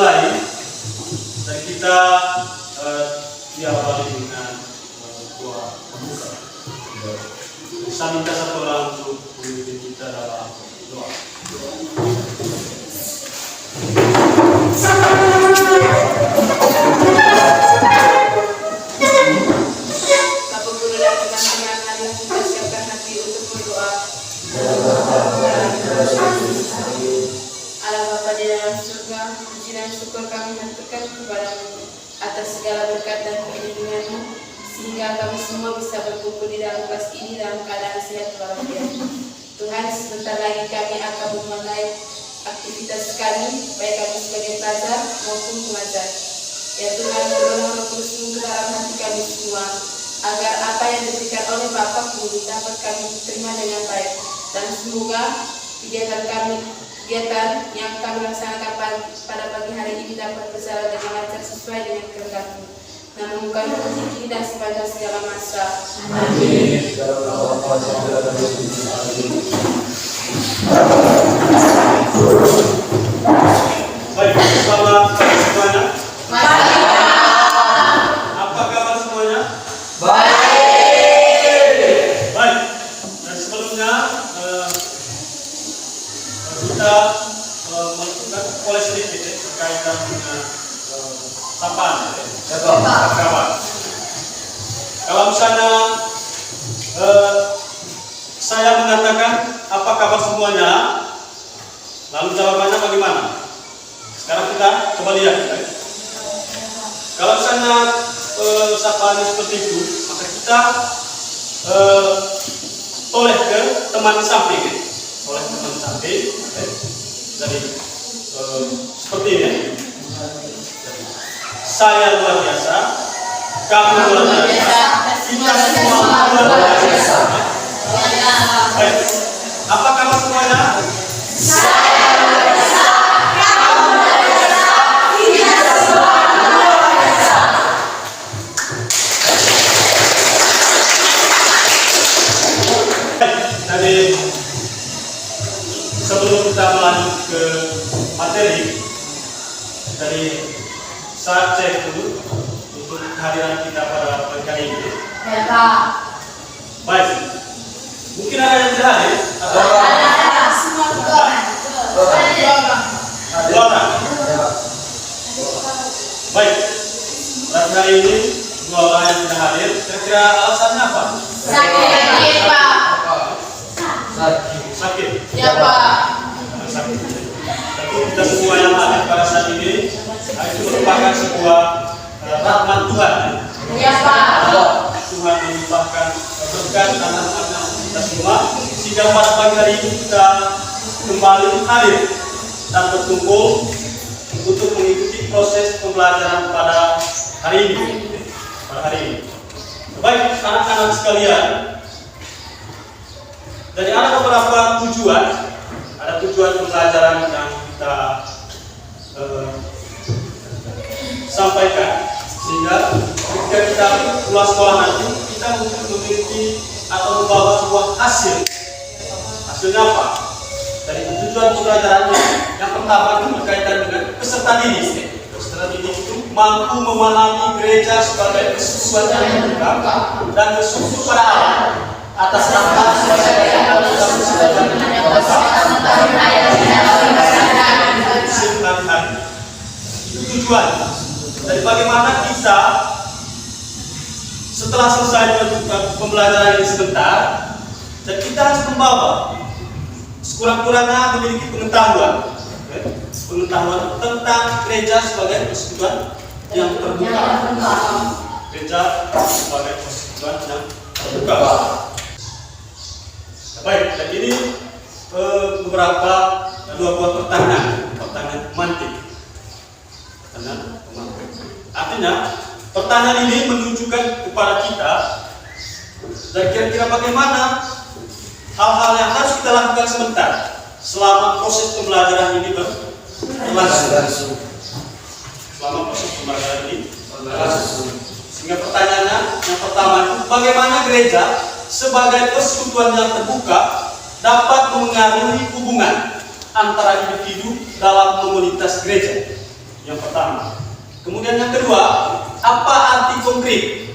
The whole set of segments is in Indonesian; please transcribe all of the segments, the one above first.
mulai dan kita diawali dengan doa pembuka. Saya minta satu orang untuk memimpin kita dalam doa. Bapak Guru dan teman-teman, marilah kita siapkan hati untuk berdoa. Allah Bapa di dalam surga, puji dan syukur kami haturkan kepadamu atas segala berkat dan perlindungan-Mu, sehingga kami semua bisa berkumpul di dalam kelas ini dalam keadaan sehat walafiat. Tuhan, sebentar lagi kami akan memulai aktivitas kami, baik kami sebagai pelajar maupun pengajar. Ya Tuhan, tolong Roh Kudus-Mu ke dalam hati kami semua, agar apa yang diberikan oleh Bapa Guru dapat kami terima dengan baik, dan semoga kegiatan yang kami laksanakan pada pagi hari ini dapat berjalan dengan lancar sesuai dengan kehendak-Mu. Namun kami puji kini dan sepanjang segala masa. Amin. Baik, selamat pagi semuanya. Apa kabar semuanya? Baik. Baik, dan sebelumnya kita melakukan pola sedikit berkaitan dengan sapaan. Kawan. Kalau misalnya saya mengatakan apa kabar semuanya, lalu jawabannya bagaimana? Sekarang kita coba lihat. Kalau misalnya sapaan seperti itu, maka kita toleh ke teman di samping, oleh teman di samping. Jadi seperti ini. Saya luar biasa, kamu luar biasa, kita semua luar biasa. Baik, apa kabar semuanya? Saya luar biasa, kamu luar biasa, kita semua luar biasa. Jadi sebelum kita melanjut ke materi, dari saya cek dulu untuk kehadiran kita pada pagi hari ini. Ya Pak. Baik, mungkin ada yang tidak hadir atau Ada semua dua orang. Baik, pada hari ini dua orang yang tidak hadir. Kira-kira alasannya apa? sakit Pak. Sakit. Ya Pak. Sakit. Tentu kita semua yang hadir pada saat ini itu merupakan sebuah rahmat Tuhan. Ya Pak. Tuhan melimpahkan berkat anak-anak kita semua sehingga pada pagi hari ini kita kembali hadir dan berkumpul untuk mengikuti proses pembelajaran pada hari ini. Baik anak-anak sekalian, jadi ada beberapa tujuan, pembelajaran yang kita sampaikan, sehingga ketika kita keluar sekolah nanti kita mungkin memiliki atau membawa sebuah hasil. Hasilnya apa? Dari tujuan pembelajarannya, yang pertama itu berkaitan dengan peserta didik. Peserta didik itu mampu memahami gereja sebagai persekutuan yang terbuka dan bersungguh pada Allah atas nama itu tujuan. Dari bagaimana kita setelah selesai pembelajaran ini sebentar, dan kita harus membawa sekurang-kurangnya memiliki pengetahuan tentang gereja sebagai persekutuan yang terbuka. Gereja sebagai persekutuan yang terbuka. Baik, dan ini beberapa dua buah pertanyaan mantik. Artinya pertanyaan ini menunjukkan kepada kita dan kira-kira bagaimana hal-hal yang harus kita lakukan sebentar selama proses pembelajaran ini berlangsung. Sehingga pertanyaannya yang pertama itu, bagaimana gereja sebagai persekutuan yang terbuka dapat mengaruhi hubungan antara individu dalam komunitas gereja. Yang pertama. Kemudian yang kedua, apa arti konkret?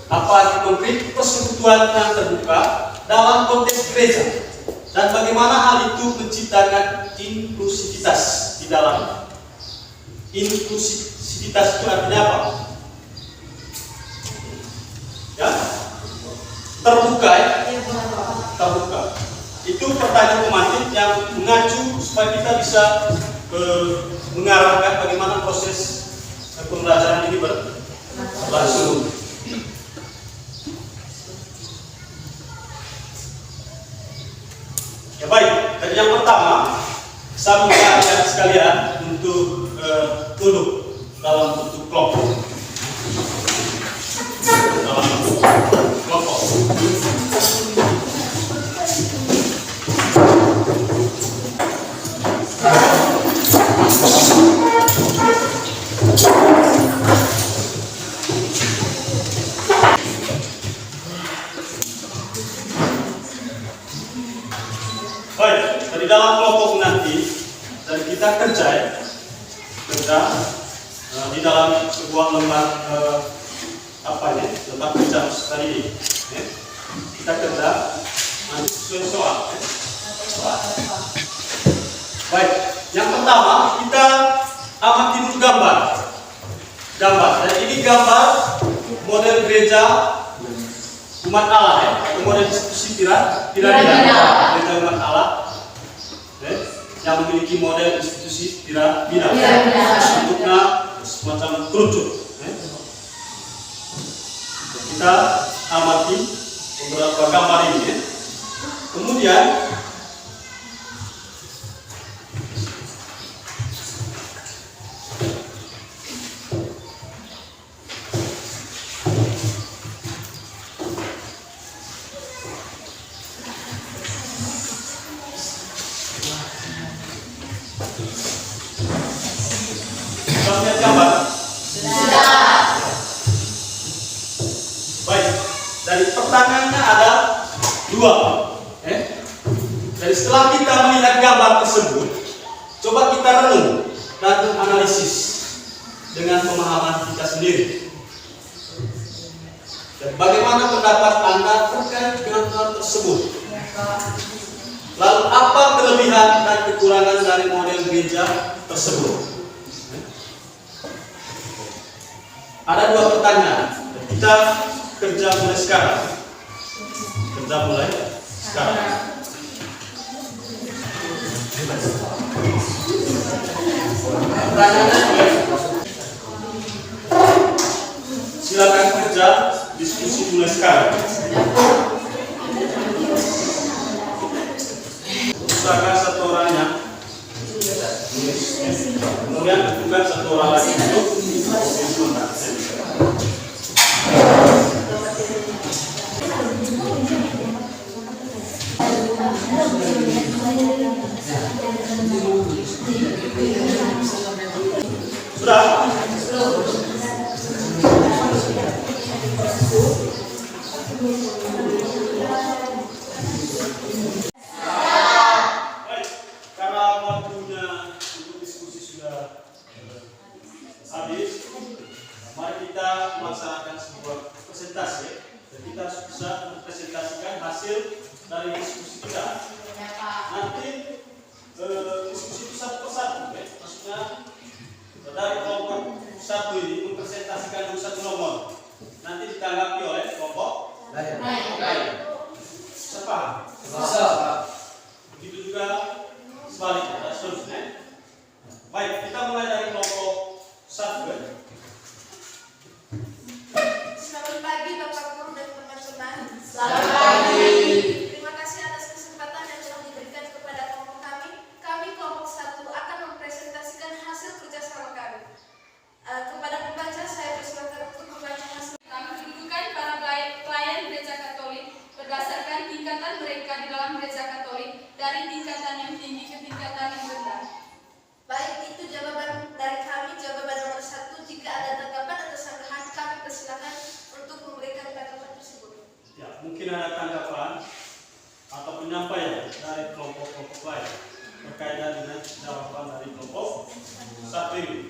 Apa arti konkret persekutuan yang terbuka dalam konteks gereja? Dan bagaimana hal itu menciptakan inklusivitas di dalam? Inklusivitas itu artinya apa? Ya, terbuka ya? Terbuka. Itu pertanyaan pemancing yang mengacu supaya kita bisa mengarahkan bagaimana proses pembelajaran ini berlangsung. Ya baik, dan yang pertama saya minta kalian sekalian untuk duduk dalam bentuk kelompok. Dalam bentuk kelompok. Baik, dari dalam kelompok nanti dan kita kerja di dalam sebuah lembar lembar kerja tadi ini. Kita kerja nanti sesuai soal. Baik, yang pertama kita amati dulu gambar. Dan ini gambar model gereja umat Allah atau model institusi piramida gereja umat Allah yang memiliki model institusi piramida bentuknya semacam kerucut. Kita amati beberapa gambar ini. Kemudian lihat gambar. Baik, dari pertanyaannya ada dua. Jadi setelah kita melihat gambar tersebut, coba kita renung dan analisis dengan pemahaman kita sendiri. Dan bagaimana pendapat Anda terkait dengan hal tersebut? Lalu apa kelebihan dan kekurangan dari model gereja tersebut? Ada dua pertanyaan. Kita kerja mulai sekarang. Silakan kerja diskusi mulai sekarang. Usahakan satu orangnya. Kemudian bukan satu orang lagi untuk sebentar. Sudah? Baik, karena waktunya untuk diskusi sudah habis, mari kita melaksanakan sebuah presentasi dan kita bisa mempresentasikan hasil dari diskusi kita. Nanti diskusi itu satu persatu, maksudnya dari kelompok satu ini mempresentasikan satu nomor, nanti ditanggapi oleh kelompok lain. Siapa? Begitu juga sebaliknya dan seterusnya. Baik, kita mulai dari kelompok satu. Selamat pagi Bapak Guru dan teman-teman. Selamat pagi. Terima kasih atas kesempatan yang telah diberikan kepada kelompok kami. Kami kelompok 1 akan mempresentasikan hasil kerjasama kami. Kepada pembaca saya persilakan untuk membaca hasil. Kami kedudukan para pelayan gereja Katolik berdasarkan tingkatan mereka di dalam gereja Katolik dari tingkatan yang tinggi ke tingkatan yang rendah. Baik, itu jawaban dari kami. Jawaban nomor 1. Jika ada tanggapan atau sanggahan, kami persilakan untuk memberikan tanggapan tersebut. Ya, mungkin ada tanggapan atau penyampaian dari kelompok-kelompok lain berkaitan dengan jawaban dari kelompok satu ini.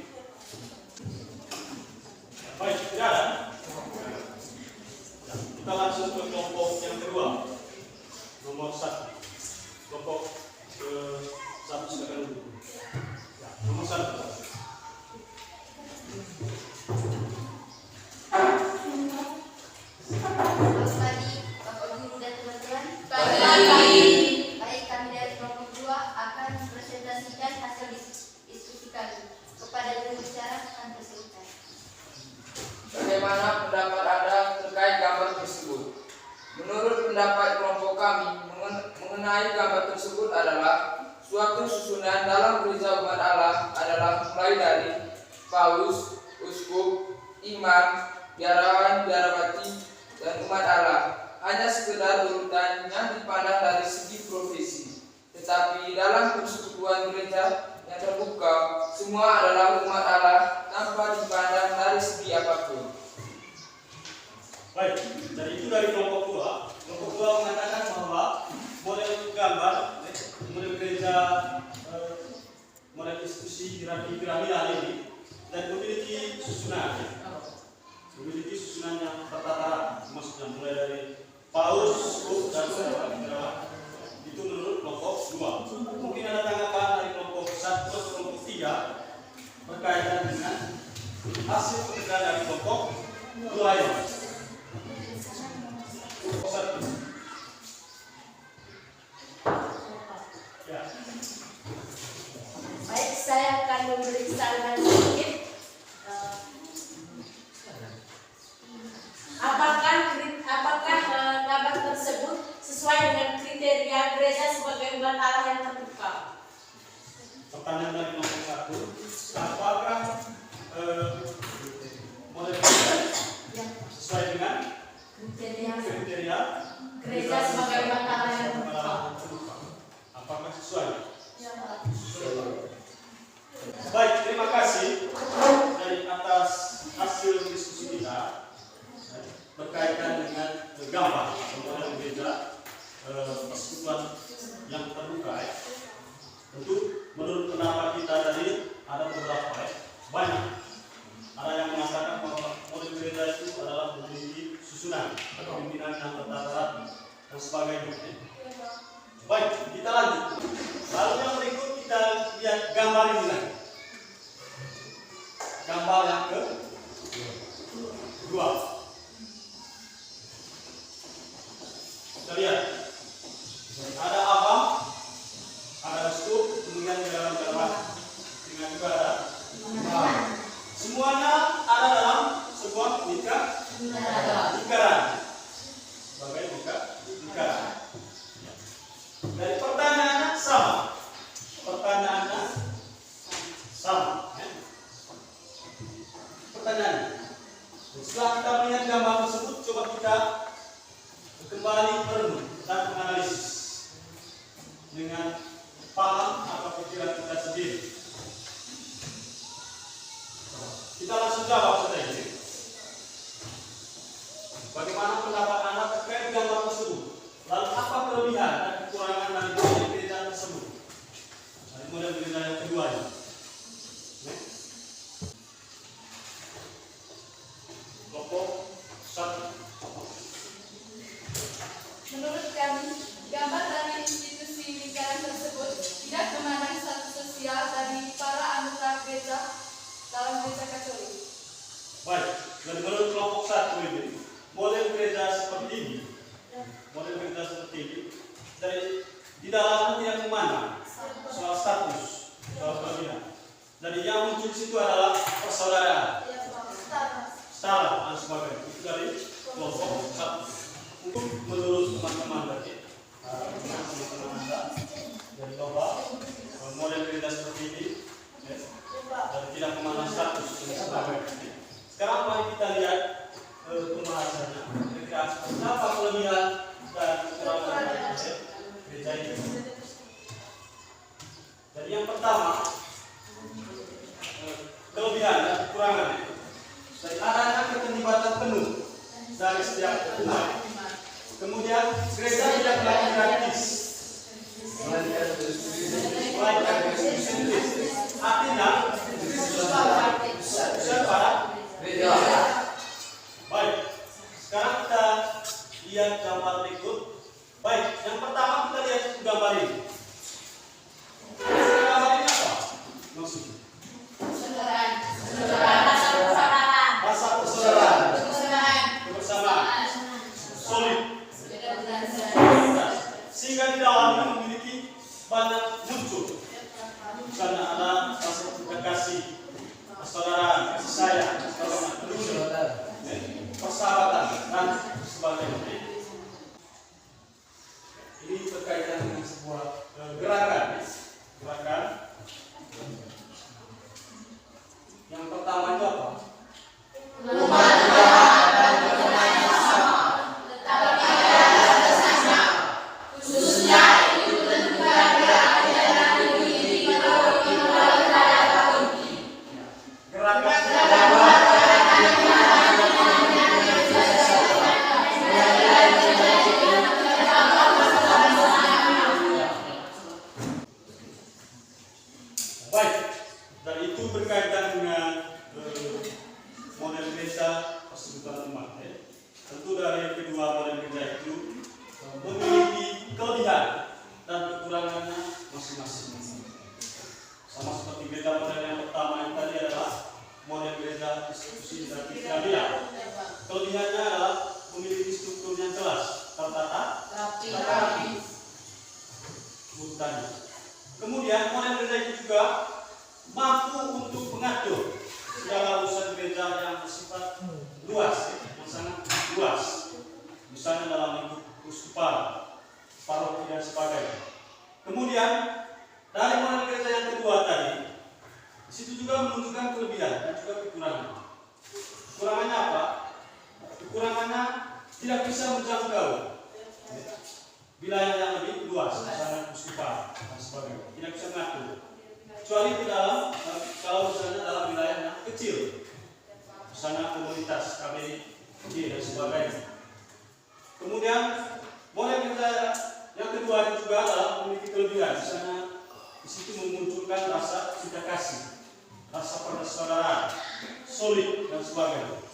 mengenai gambar tersebut adalah suatu susunan dalam gereja umat Allah adalah mulai dari paus, uskup, imam, biarawan, biarawati, dan umat Allah. Hanya sekedar urutan yang dipandang dari segi profesi. Tetapi dalam persekutuan gereja yang terbuka, semua adalah umat Allah tanpa dipandang dari segi apapun. Baik, dari itu dari kelompok 2. Kelompok 2 mengatakan bahwa model gambar, model gereja, model institusi piramidal ini dan memiliki susunan yang tertata, maksudnya mulai dari paus, uskup, dan biarawan. Itu menurut kelompok 2. Mungkin ada tanggapan dari kelompok 1 atau kelompok 3 berkaitan dengan hasil pekerjaan dari kelompok 2 ini. Kelompok 1. Ya. Baik, saya akan memberi saran sedikit. Apakah gambar tersebut sesuai dengan kriteria gereja sebagai umat Allah yang terbuka? Pertanyaan dari kelompok 1, apakah model sesuai dengan kriteria Gereja sebagai umat Allah yang terbuka? Apakah sesuai? Baik, terima kasih dari atas hasil diskusi kita berkaitan dengan gambar model gereja persekutuan yang terbuka. Tentu menurut pendapat kita tadi ada beberapa banyak. Ada yang mengatakan bahwa model gereja itu adalah memiliki susunan pimpinan yang tertata rapi dan sebagainya. Baik, kita lanjut. Lalu yang berikut kita lihat gambar ini lagi. Gambar yang kedua. Kita lihat. Ada abang, ada uskup, kemudian di dalam dengan juga ada semuanya ada dalam sebuah lingkaran. Sebagai lingkaran. Dari pertanyaannya sama. Pertanyaannya. Setelah kita melihat gambar tersebut, coba kita kembali merenung dan menganalisis dengan paham atau pikiran kita sendiri. Kita langsung jawab saja ini. Bagaimana pendapat Anda terkait gambar tersebut? Lalu apa kelebihan dan kekurangan dari model gereja tersebut? Dari model gereja yang kedua ini. Kelompok 1. Menurut kami, gambar dari institusi lingkaran tersebut tidak memandang status sosial dari para anggota gereja dalam gereja Katolik. Baik, dan menurut kelompok 1 ini, model gereja seperti ini, dari di dalamnya tidak memandang soal status, soal kelebihan. Jadi yang muncul di situ adalah persaudaraan, setara dan sebagainya. Itu dari kelompok 1. Untuk menurut teman-teman tadi, teman-teman Anda dari bawah model gereja seperti ini, dan tidak memandang status dan sebagainya. Sekarang mari kita lihat pembahasannya. Kira-kira seperti apa kelebihan dan kekurangan dari gereja ini. Jadi yang pertama, kelebihan dan kekurangan. Dari adanya keterlibatan penuh dari setiap umat. Kemudian gereja tidak lagi gratis. Artinya secara baik. Sekarang kita lihat gambar berikut. Baik, yang pertama kita lihat gambar ini. Gambar ini apa? Maksudnya rasa persaudaraan, kebersamaan, solid. Sehingga di dalamnya memiliki banyak muncul karena ada rasa kasih pertama itu apa? Baik, dan itu berkaitan dengan model gereja persekutuan umat. Tentu dari kedua model gereja itu memiliki kelebihan dan kekurangannya masing-masing. Sama seperti gereja model yang pertama yang tadi adalah model gereja institusi dan Filadelfia. Kelebihannya adalah memiliki struktur yang jelas, tertata, rapi, urutannya. Kemudian model gereja itu juga mampu untuk mengatur segala urusan gereja yang bersifat luas, yang sangat luas. Misalnya dalam lingkup uskupan, paroki dan sebagainya. Kemudian dari model gereja yang kedua tadi, di situ juga menunjukkan kelebihan dan juga kekurangan. Kekurangannya apa? Kekurangannya tidak bisa menjangkau wilayah yang lebih luas, misalnya uskupan dan sebagainya, tidak bisa mengatur. Kecuali di dalam, kalau misalnya dalam wilayah yang kecil, misalnya komunitas KBJ dan sebagainya. Kemudian model kita yang kedua juga adalah memiliki kelebihan, misalnya di situ memunculkan rasa cinta kasih, rasa persaudaraan, solid dan sebagainya.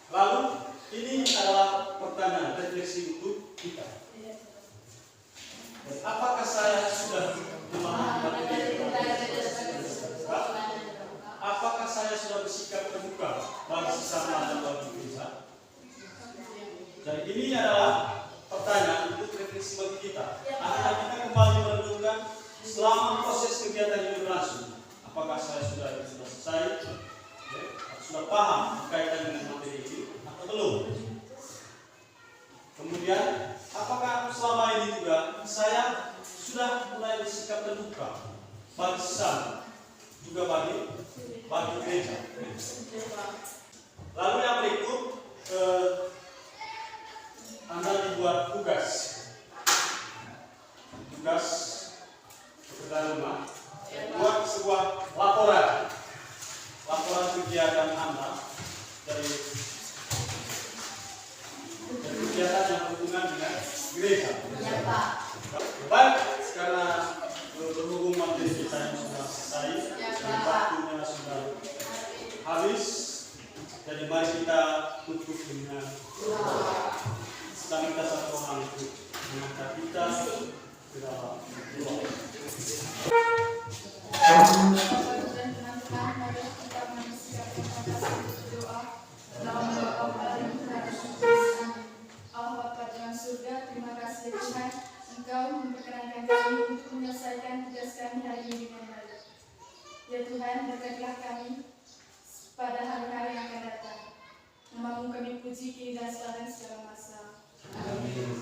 Lalu ini adalah pertanyaan refleksi untuk kita. Apakah saya sudah memahami materi terbuka? Apakah saya sudah bersikap terbuka bagi sesama dan bagi gereja? Jadi ini adalah pertanyaan untuk refleksi bagi kita. Akhirnya kita kembali merenungkan selama proses kegiatan ini berlangsung. Apakah saya sudah selesai? Sudah paham berkaitan dengan materi ini atau belum? Kemudian, apakah selama ini juga saya sudah mulai bersikap terbuka bagi sesama, juga bagi gereja? Lalu yang berikut, Anda dibuat tugas pekerjaan rumah, buat sebuah laporan kegiatan Anda dari kegiatan yang berhubungan dengan gereja. Ya, Pak. Baik, karena berhubung materi kita yang sudah selesai, waktunya sudah habis, jadi mari kita tutup dengan kita minta satu orang untuk mengangkat kita ke dalam doa. Teman-teman, mari kita menyiapkan doa dalam doa Allah Bapa dalam surga, terima kasih Tuhan, Engkau memperkenankan kami untuk menyelesaikan tugas kami hari ini dengan baik. Ya Tuhan, berkatilah kami pada hari-hari yang akan datang. Namamu kami puji kini dan sekarang segala masa. Amin.